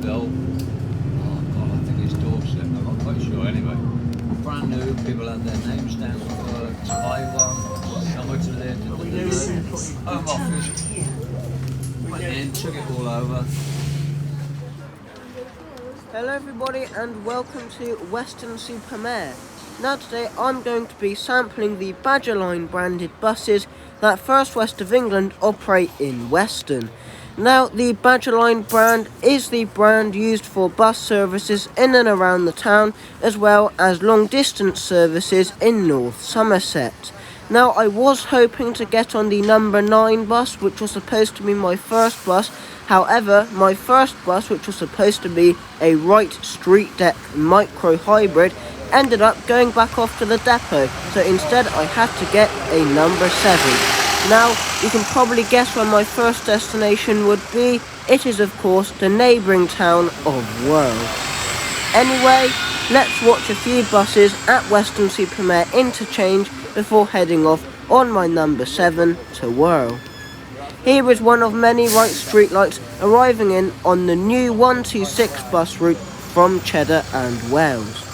built. Oh God, I think it's doorstep. I'm not quite sure. Anyway, brand new. People had their names down for Taiwan. Somewhere to live. Home office. Went in, took it all over. Hello everybody and welcome to Weston-super-Mare. Now today I'm going to be sampling the Badgerline branded buses that First West of England operate in Weston. Now the Badgerline brand is the brand used for bus services in and around the town, as well as long distance services in North Somerset. Now I was hoping to get on the number 9 bus, which was supposed to be my first bus. However, my first bus, which was supposed to be a right street deck micro hybrid, ended up going back off to the depot, so instead I had to get a number 7. Now, you can probably guess where my first destination would be. It is of course the neighbouring town of Worle. Anyway, let's watch a few buses at Weston-super-Mare interchange before heading off on my number 7 to Worle. Here is one of many right streetlights arriving in on the new 126 bus route from Cheddar and Wales.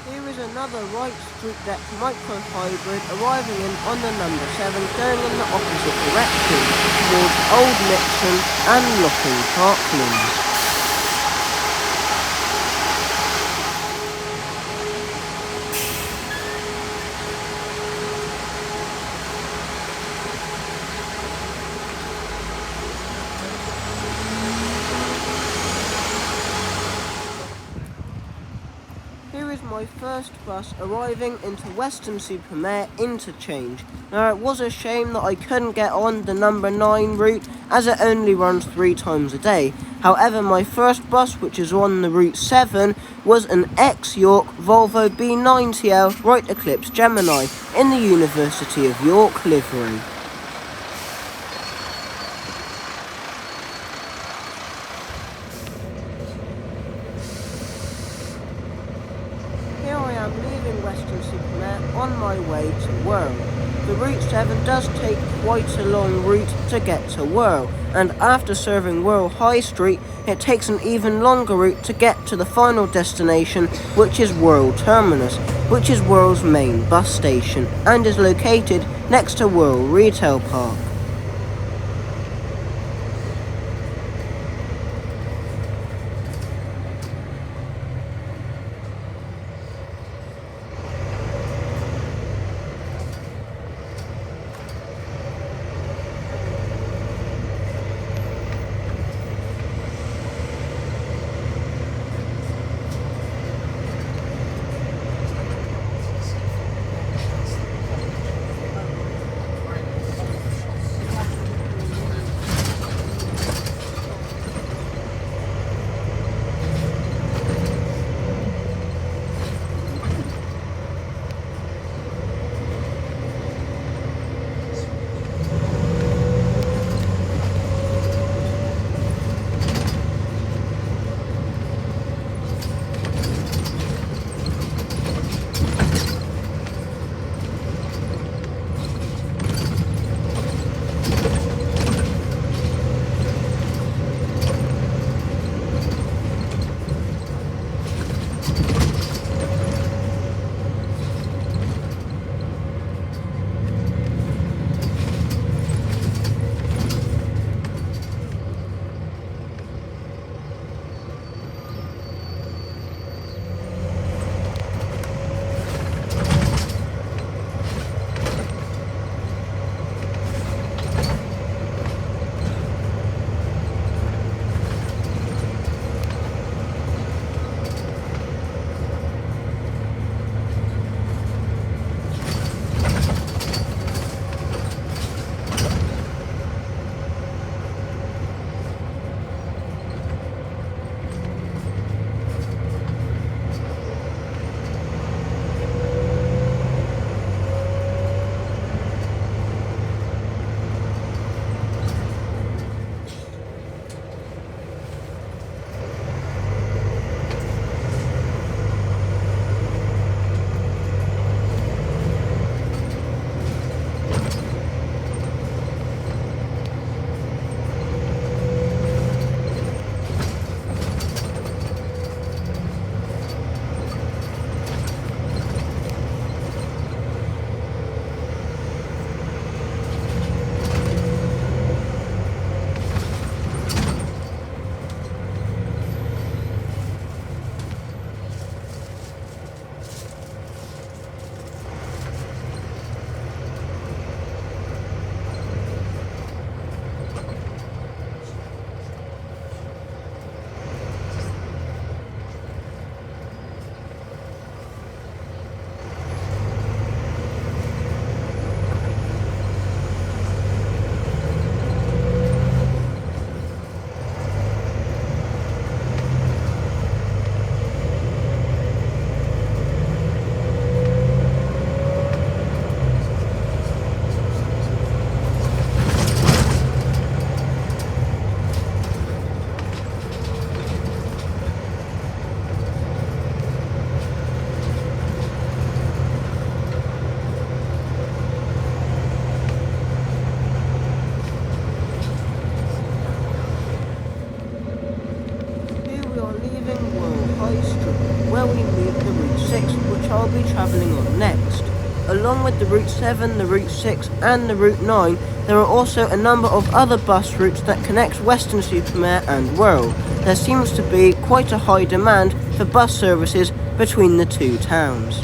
Here is another right street deck micro hybrid arriving in on the number 7, going in the opposite direction towards Old Nixon and Locking Parklands. Here is my first bus arriving into Weston-super-Mare interchange. Now it was a shame that I couldn't get on the number 9 route as it only runs 3 times a day. However, my first bus, which is on the route 7, was an ex-York Volvo B90L Right Eclipse Gemini in the University of York livery. Here I am leaving Weston-super-Mare on my way to Worle. The Route 7 does take quite a long route to get to Worle, and after serving Worle High Street, it takes an even longer route to get to the final destination, which is Worle Terminus, which is Worle's main bus station, and is located next to Worle Retail Park. bringing me the Route 6, which I'll be travelling on next. Along with the Route 7, the Route 6 and the Route 9, there are also a number of other bus routes that connect Weston-super-Mare and Worle. There seems to be quite a high demand for bus services between the two towns.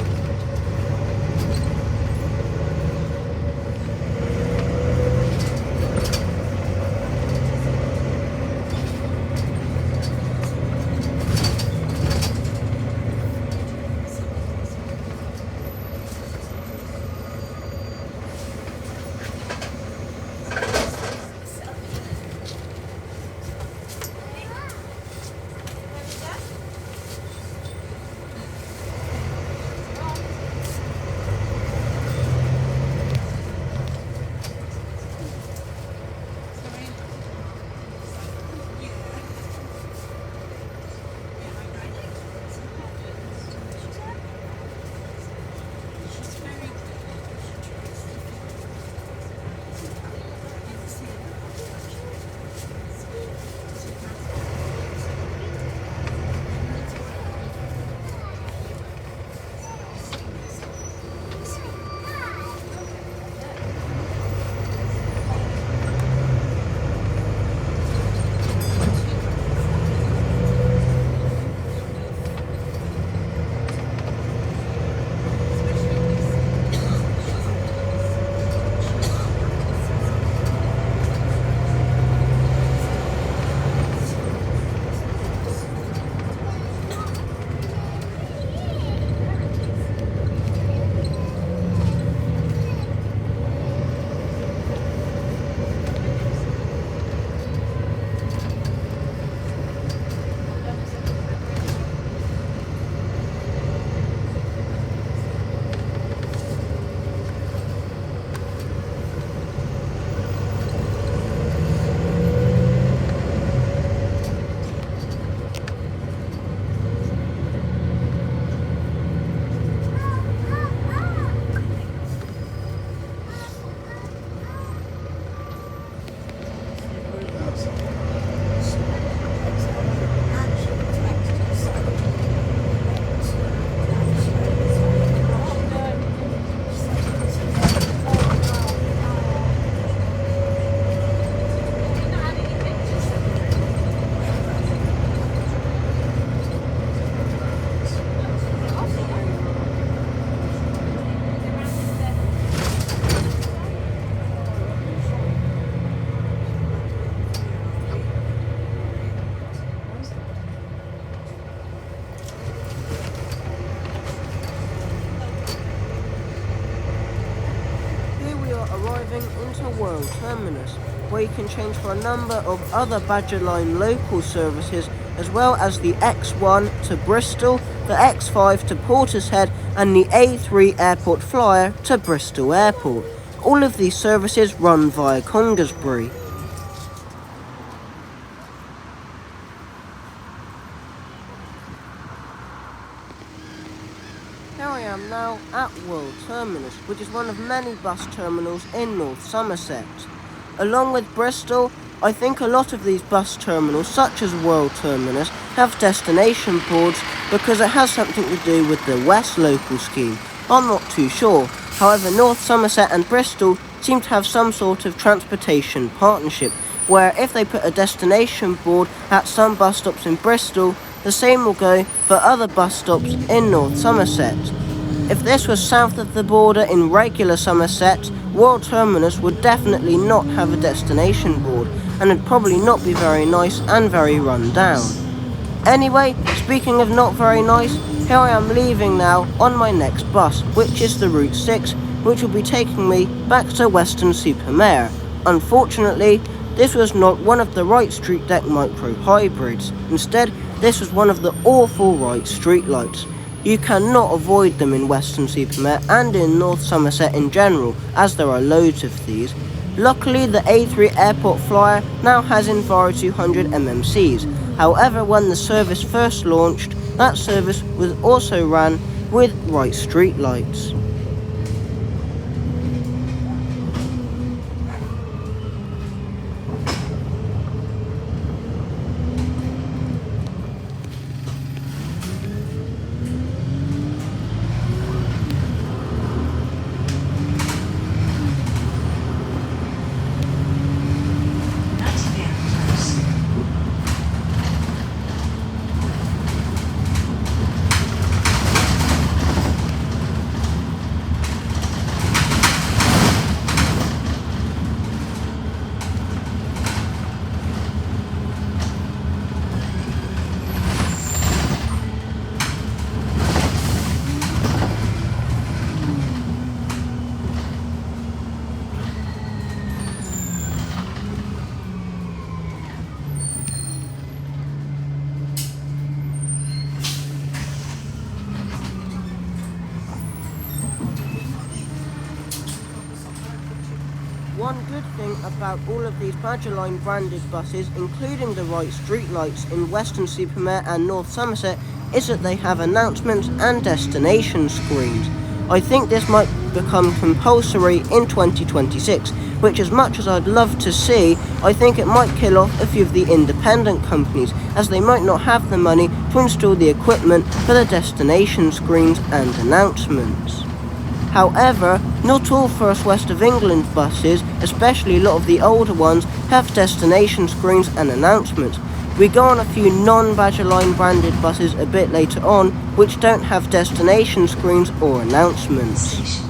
Arriving into Worle Terminus, where you can change for a number of other Badgerline local services, as well as the X1 to Bristol, the X5 to Portishead and the A3 Airport Flyer to Bristol Airport. All of these services run via Congsbury. Here I am now at Worle Terminus, which is one of many bus terminals in North Somerset. Along with Bristol, I think a lot of these bus terminals, such as Worle Terminus, have destination boards because it has something to do with the West local scheme. I'm not too sure. However, North Somerset and Bristol seem to have some sort of transportation partnership, where if they put a destination board at some bus stops in Bristol, the same will go for other bus stops in North Somerset. If this was south of the border in regular Somerset, Worle Terminus would definitely not have a destination board, and would probably not be very nice and very run down. Anyway, speaking of not very nice, here I am leaving now on my next bus, which is the Route 6, which will be taking me back to Weston-super-Mare. Unfortunately, this was not one of the Wright Street Deck Micro Hybrids. Instead, this was one of the awful Wright streetlights. You cannot avoid them in Weston-super-Mare and in North Somerset in general, as there are loads of these. Luckily, the A3 Airport Flyer now has Enviro 200 MMCs. However, when the service first launched, that service was also ran with Wright streetlights. thing about all of these Badgerline branded buses, including the right streetlights in Weston-super-Mare and North Somerset, is that they have announcements and destination screens. I think this might become compulsory in 2026, which, as much as I'd love to see, I think it might kill off a few of the independent companies, as they might not have the money to install the equipment for the destination screens and announcements. However, not all First West of England buses, especially a lot of the older ones, have destination screens and announcements. We go on a few non-Badgerline branded buses a bit later on, which don't have destination screens or announcements.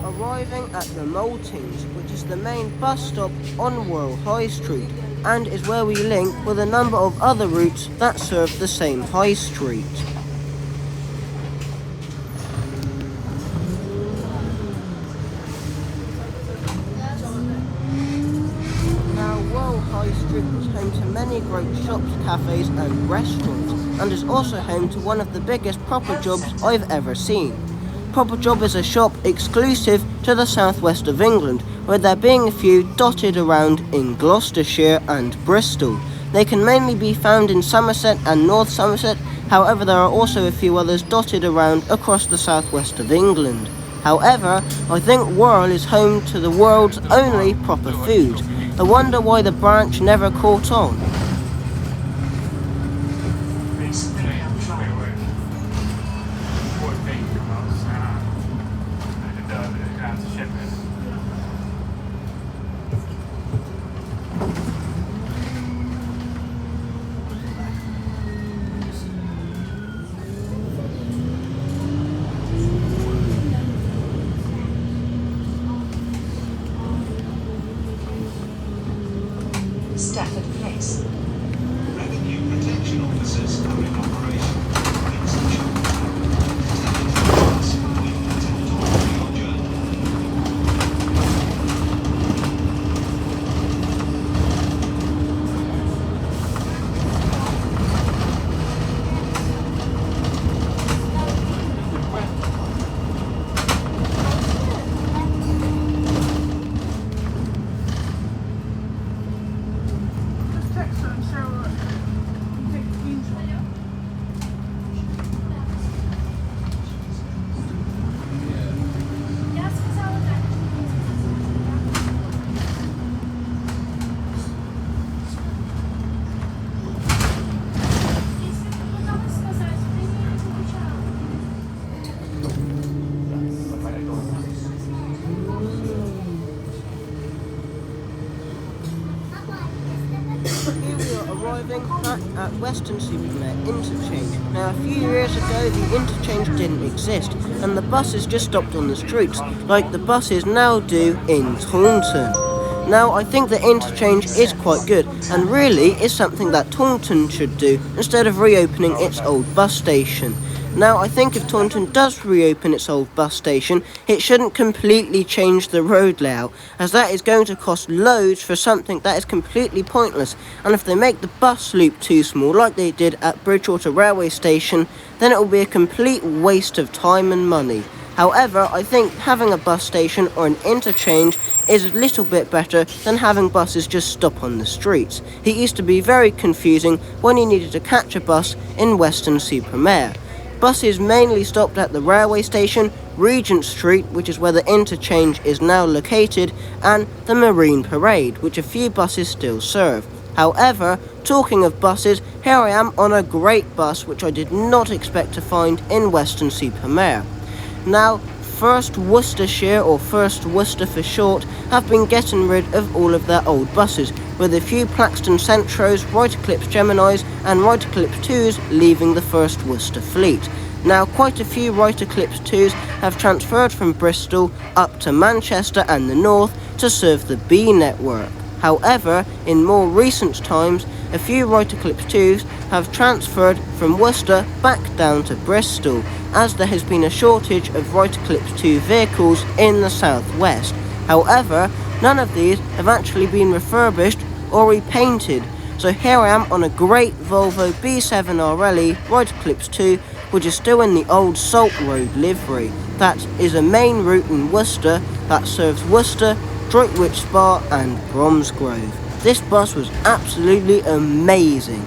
Arriving at the Maltings, which is the main bus stop on Worle High Street, and is where we link with a number of other routes that serve the same high street. Now, Worle High Street is home to many great shops, cafes and restaurants, and is also home to one of the biggest proper jobs I've ever seen. Proper Job is a shop exclusive to the southwest of England, with there being a few dotted around in Gloucestershire and Bristol. They can mainly be found in Somerset and North Somerset, however there are also a few others dotted around across the southwest of England. However, I think Worle is home to the world's only proper food. I wonder why the branch never caught on. Stafford Place. Revenue protection officers are in operation. Here we are arriving back at Weston-super-Mare interchange. Now, a few years ago the interchange didn't exist and the buses just stopped on the streets, like the buses now do in Taunton. Now, I think the interchange is quite good and really is something that Taunton should do instead of reopening its old bus station. Now, I think if Taunton does reopen its old bus station, it shouldn't completely change the road layout, as that is going to cost loads for something that is completely pointless. And if they make the bus loop too small, like they did at Bridgewater Railway Station, then it will be a complete waste of time and money. However, I think having a bus station or an interchange is a little bit better than having buses just stop on the streets. It used to be very confusing when you needed to catch a bus in Weston-super-Mare. Buses mainly stopped at the railway station, Regent Street, which is where the interchange is now located, and the Marine Parade, which a few buses still serve. However, talking of buses, here I am on a great bus which I did not expect to find in Weston-super-Mare. Now, First Worcestershire, or First Worcester for short, have been getting rid of all of their old buses, with a few Plaxton Centros, Ryder-Eclipse Geminis and Ryder-Eclipse 2s leaving the First Worcester fleet. Now, quite a few Ryder-Eclipse 2s have transferred from Bristol up to Manchester and the north to serve the B network. However, in more recent times, a few Ryder-Eclipse 2s have transferred from Worcester back down to Bristol, as there has been a shortage of Ryder-Eclipse 2 vehicles in the southwest. However, none of these have actually been refurbished or repainted, so here I am on a great Volvo B7 RLE Ryder-Eclipse 2, which is still in the old Salt Road livery. That is a main route in Worcester that serves Worcester, Droitwich Spa and Bromsgrove. This bus was absolutely amazing.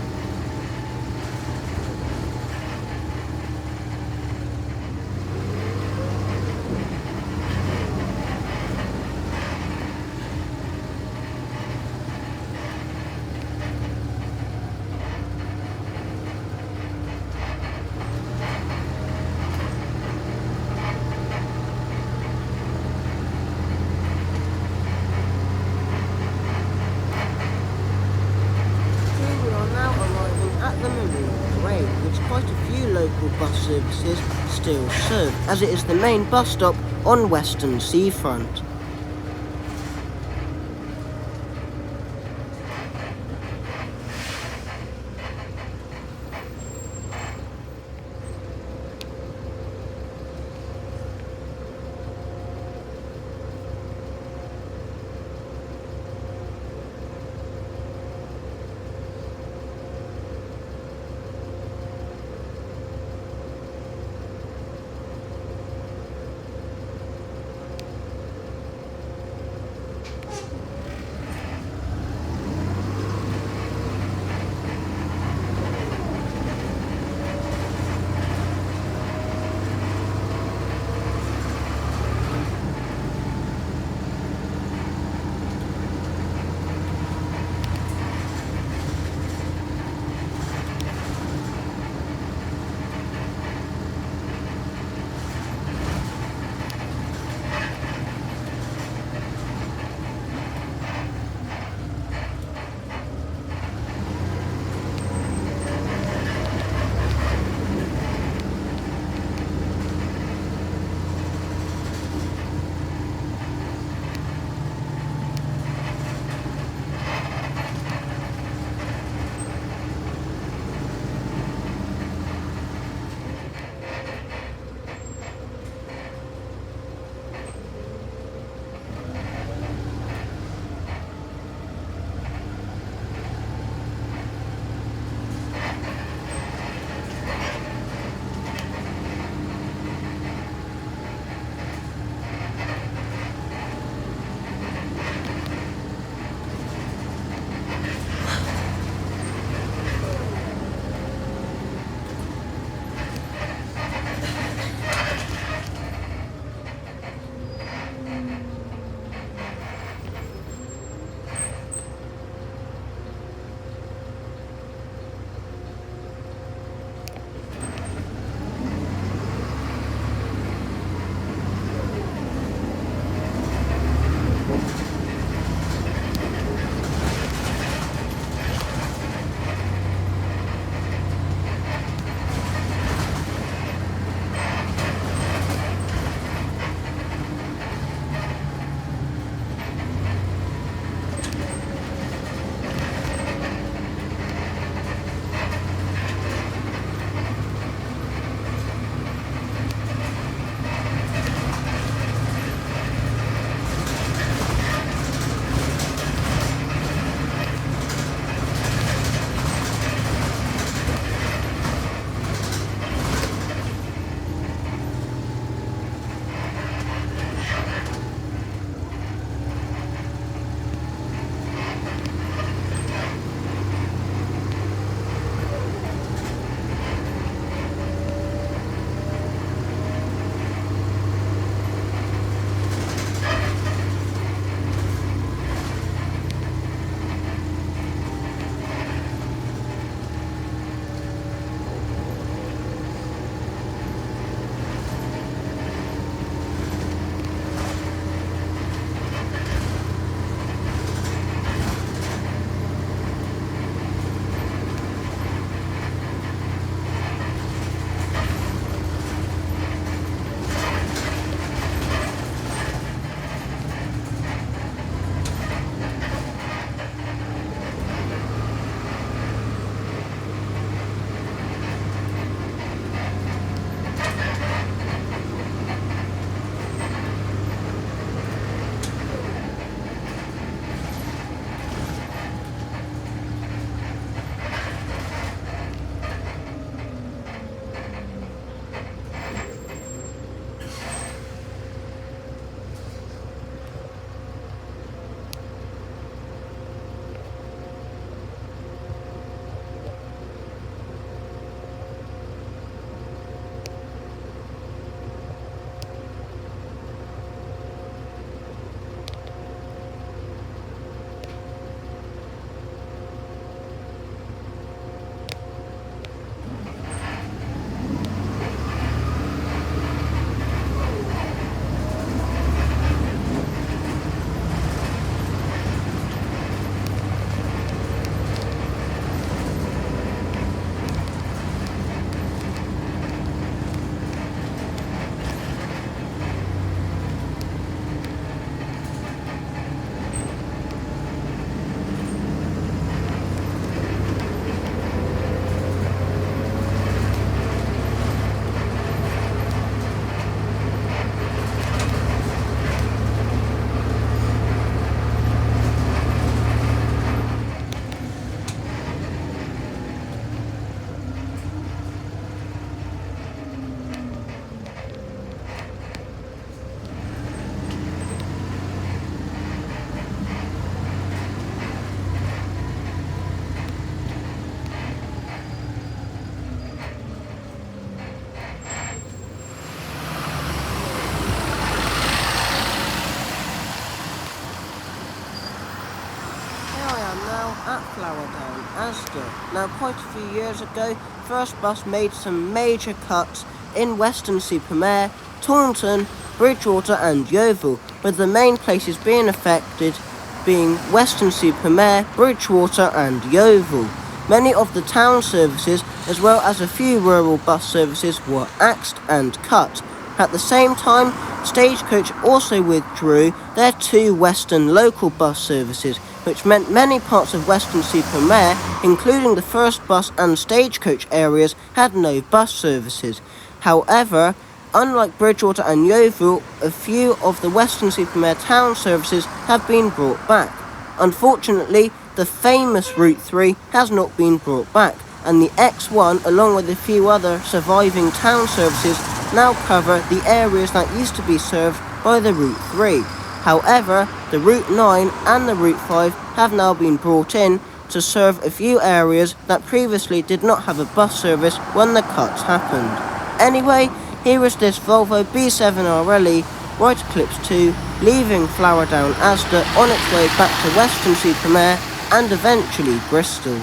At the Marine Parade, which quite a few local bus services still serve, as it is the main bus stop on Western Seafront. Asda. Now, quite a few years ago, First Bus made some major cuts in Weston-super-Mare, Taunton, Bridgewater and Yeovil, with the main places being affected being Weston-super-Mare, Bridgewater and Yeovil. Many of the town services, as well as a few rural bus services, were axed and cut. At the same time, Stagecoach also withdrew their 2 Western local bus services, which meant many parts of Weston-super-Mare, including the First Bus and Stagecoach areas, had no bus services. However, unlike Bridgewater and Yeovil, a few of the Weston-super-Mare town services have been brought back. Unfortunately, the famous Route 3 has not been brought back, and the X1, along with a few other surviving town services, now cover the areas that used to be served by the Route 3. However, the Route 9 and the Route 5 have now been brought in to serve a few areas that previously did not have a bus service when the cuts happened. Anyway, here is this Volvo B7RLE Right Eclipse 2 leaving Flowerdown Asda on its way back to Weston-super-Mare and eventually Bristol.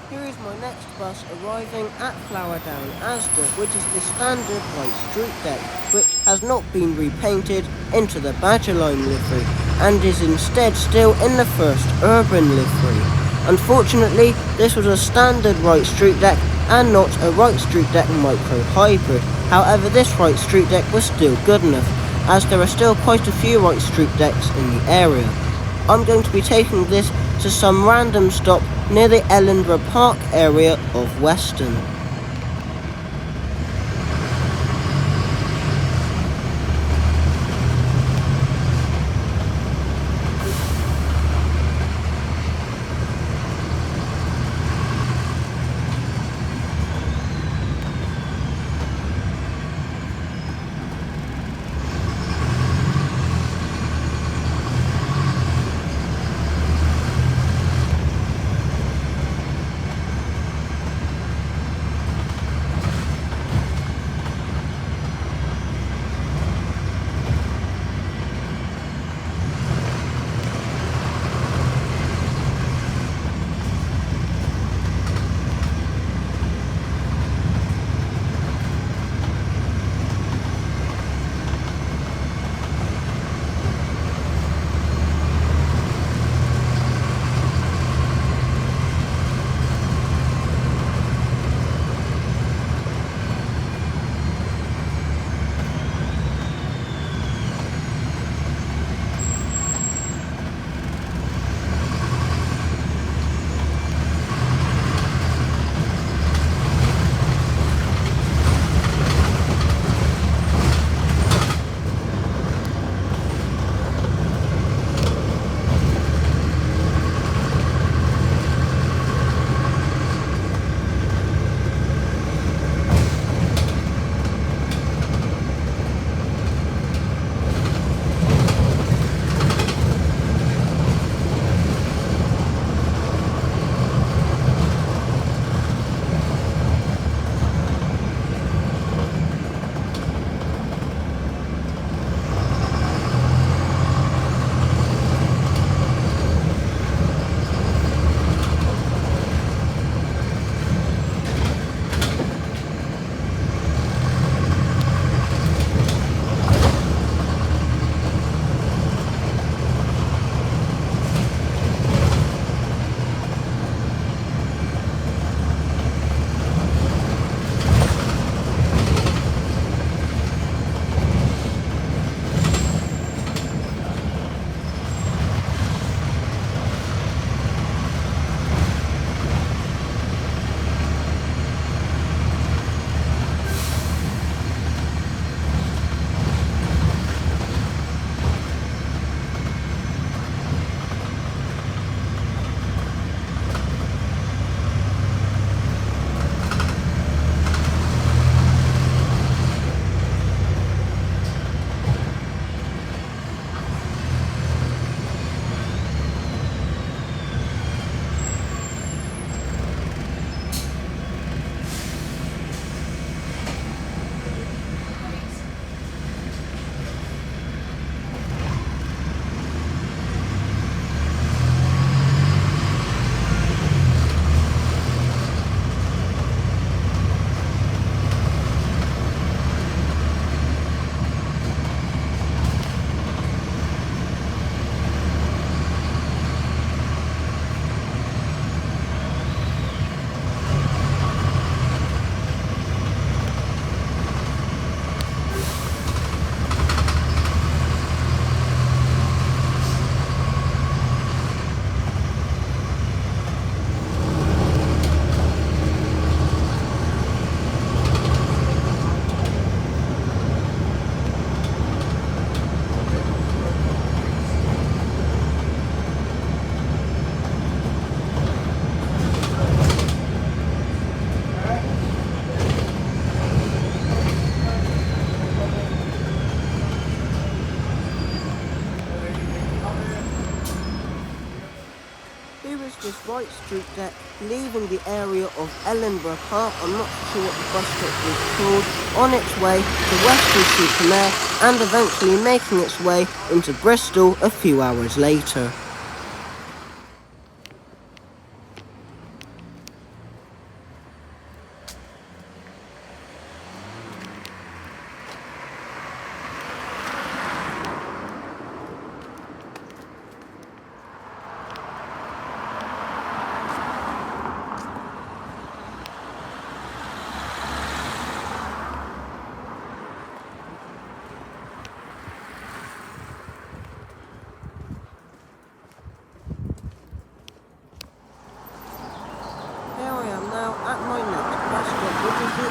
Here is my next bus arriving at Flowerdown Asda, which is the standard white street deck, which has not been repainted into the Badgerline livery, and is instead still in the first urban livery. Unfortunately, this was a standard right street deck and not a right street deck micro hybrid. However, this right street deck was still good enough, as there are still quite a few right street decks in the area. I'm going to be taking this to some random stop near the Ellenborough Park area of Weston. this right street deck, leaving the area of Ellenborough Park, I'm not sure what the bus stop was called, on its way to Weston-super-Mare and eventually making its way into Bristol a few hours later.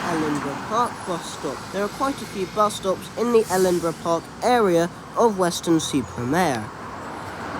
Ellenborough Park bus stop. There are quite a few bus stops in the Ellenborough Park area of Weston-super-Mare.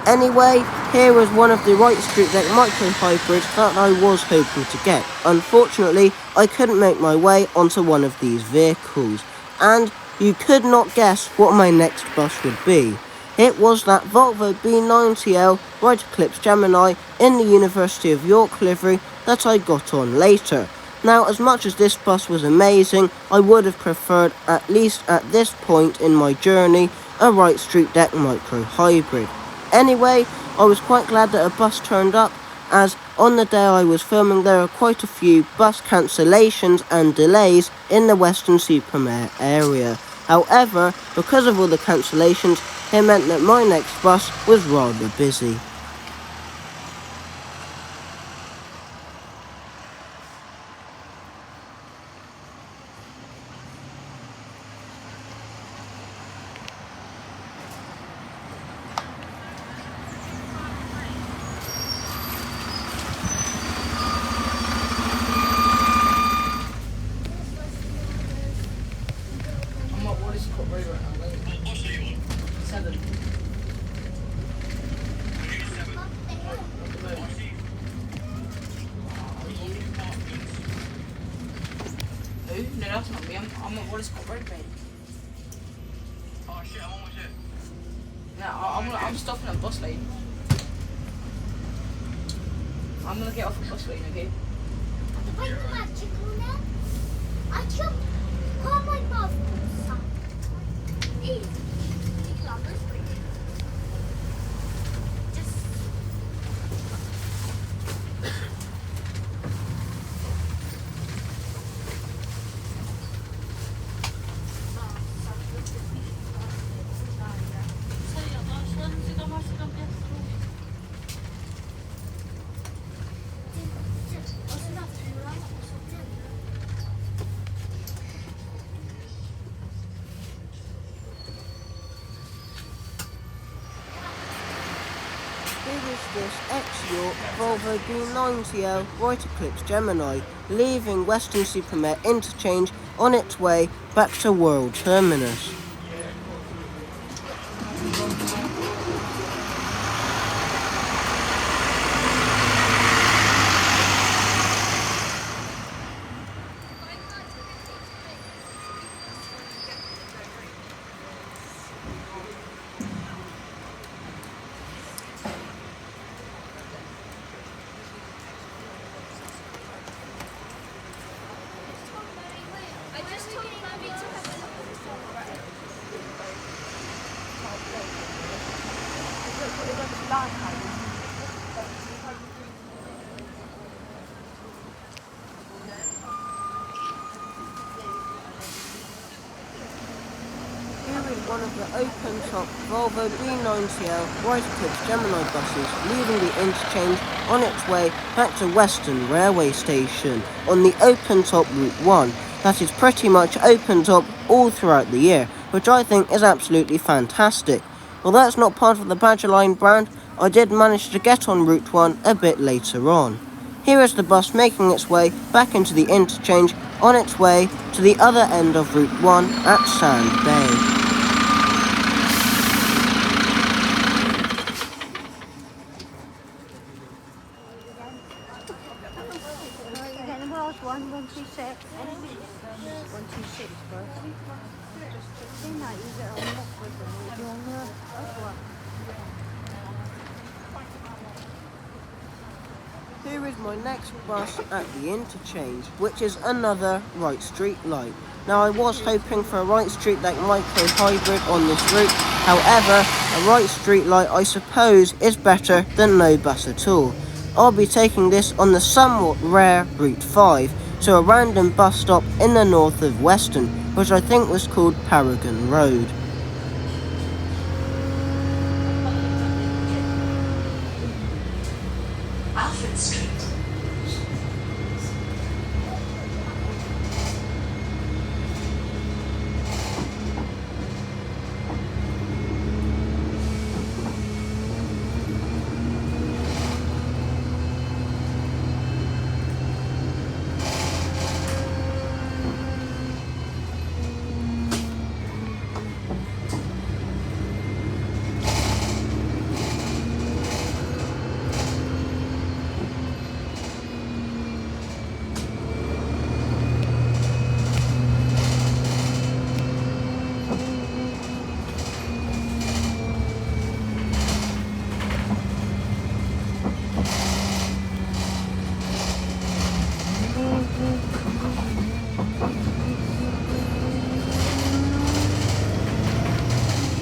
Anyway, here is one of the right street deck micro hybrids that I was hoping to get. Unfortunately, I couldn't make my way onto one of these vehicles, and you could not guess what my next bus would be. It was that Volvo B90L Right Eclipse Gemini in the University of York livery that I got on later. Now, as much as this bus was amazing, I would have preferred, at least at this point in my journey, a right street deck micro hybrid. Anyway, I was quite glad that a bus turned up, as on the day I was filming there are quite a few bus cancellations and delays in the Weston-super-Mare area. However, because of all the cancellations, it meant that my next bus was rather busy. No, that's not me. I'm at Wallace Court Road, mate. Oh shit, I'm almost here. No, I'm stopping at bus lane. I'm gonna get off at bus lane, okay? Wait, magic on it. I jumped on my mouth. Easy. This ex-York Volvo B90L Right Eclipse Gemini, leaving Weston-super-Mare interchange on its way back to Worle Terminus. One of the open-top Volvo B90L Right Eclipse Gemini buses leaving the interchange on its way back to Weston railway station on the open-top Route 1. That is pretty much open-top all throughout the year, which I think is absolutely fantastic. Although that's not part of the Badgerline brand, I did manage to get on Route 1 a bit later on. Here is the bus making its way back into the interchange on its way to the other end of Route 1 at Sand Bay. Here is my next bus at the interchange, which is another right street light. Now I was hoping for a right street light micro hybrid on this route, however, a right street light I suppose is better than no bus at all. I'll be taking this on the somewhat rare Route 5, so a random bus stop in the north of Weston, which I think was called Paragon Road. Alfred Street.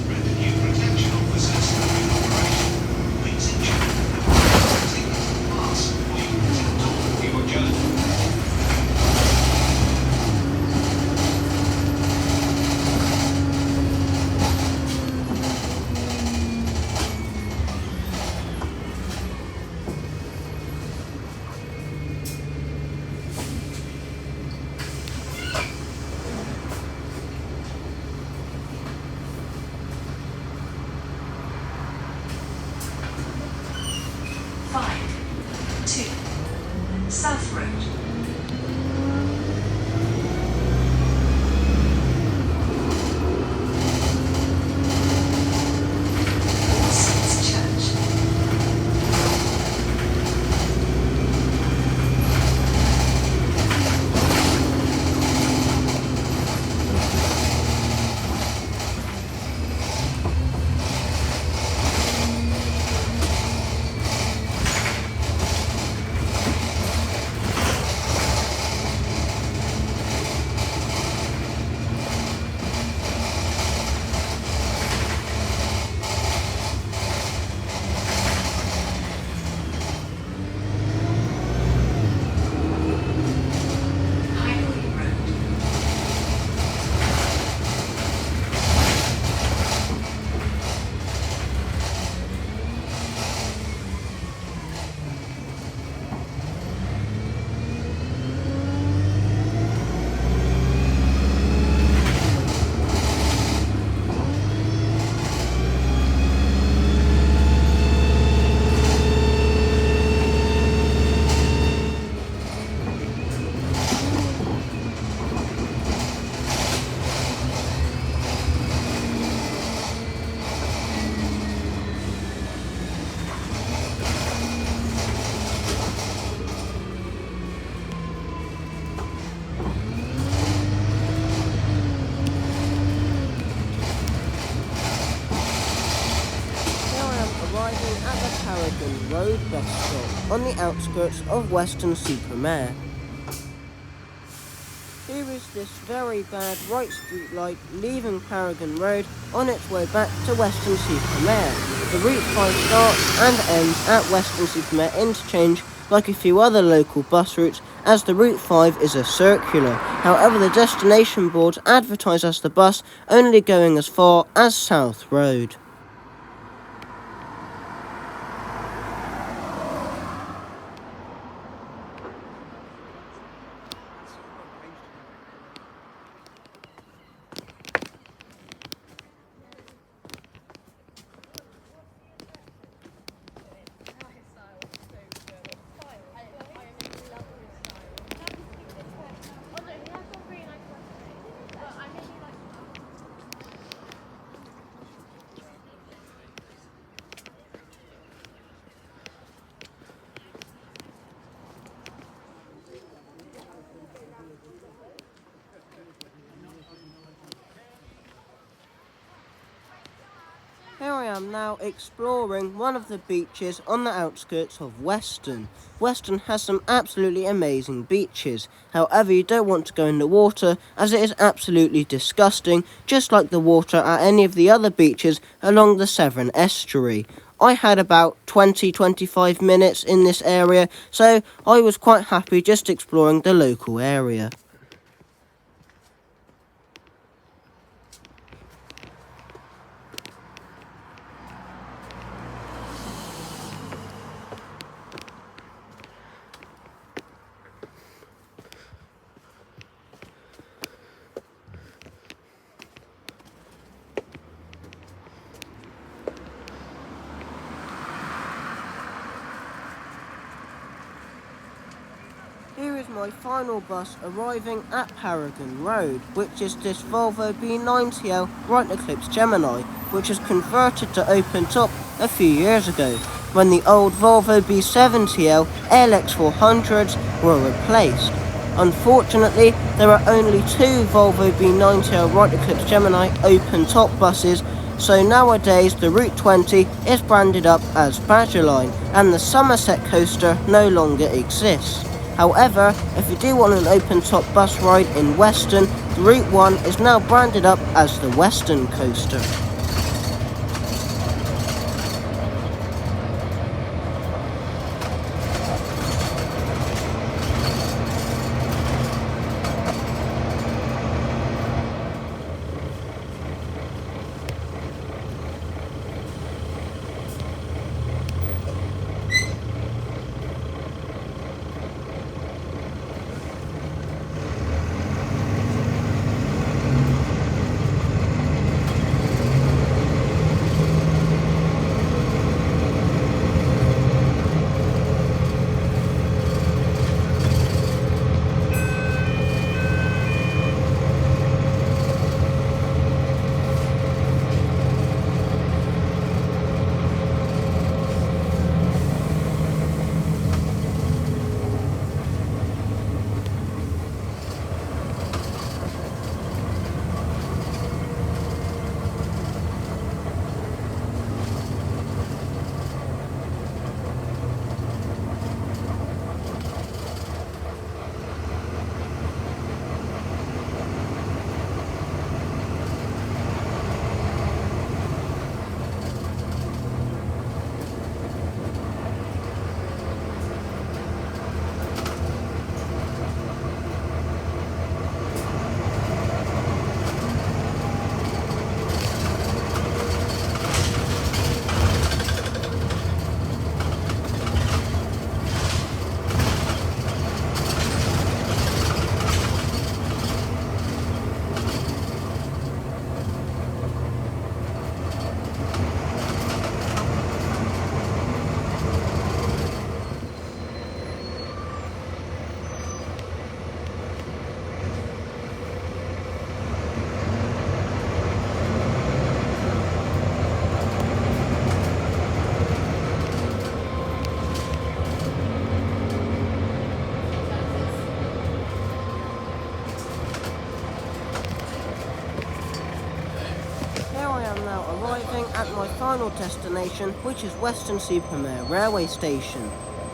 Revenue protection officers are in operation. Please ensure that all tickets to pass or you can attempt to your journey. South Road. All Saints Church. Arriving at the Paragon Road bus stop on the outskirts of Weston-super-Mare. Here is this very bad right street light leaving Paragon Road on its way back to Weston-super-Mare. The Route 5 starts and ends at Weston-super-Mare interchange like a few other local bus routes, as the Route 5 is a circular. However, the destination boards advertise as the bus only going as far as South Road. I am now exploring one of the beaches on the outskirts of Weston. Weston has some absolutely amazing beaches. However, you don't want to go in the water as it is absolutely disgusting, just like the water at any of the other beaches along the Severn estuary. I had about 20-25 minutes in this area, so I was quite happy just exploring the local area. Here is my final bus arriving at Paragon Road, which is this Volvo B90L right eclipse Gemini, which was converted to open top a few years ago, when the old Volvo B70L ALX400s were replaced. Unfortunately, there are only 2 Volvo B90L right eclipse Gemini open top buses, so nowadays the Route 20 is branded up as Badgerline, and the Somerset coaster no longer exists. However, if you do want an open-top bus ride in Weston, the Route 1 is now branded up as the Western Coaster. Arriving at my final destination, which is Weston-super-Mare railway station.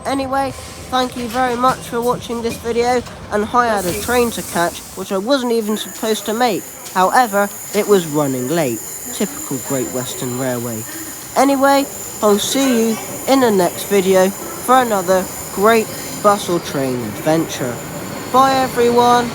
Anyway, thank you very much for watching this video, and I had a train to catch which I wasn't even supposed to make. However, it was running late. Typical Great Western Railway. Anyway, I'll see you in the next video for another great bus or train adventure. Bye everyone!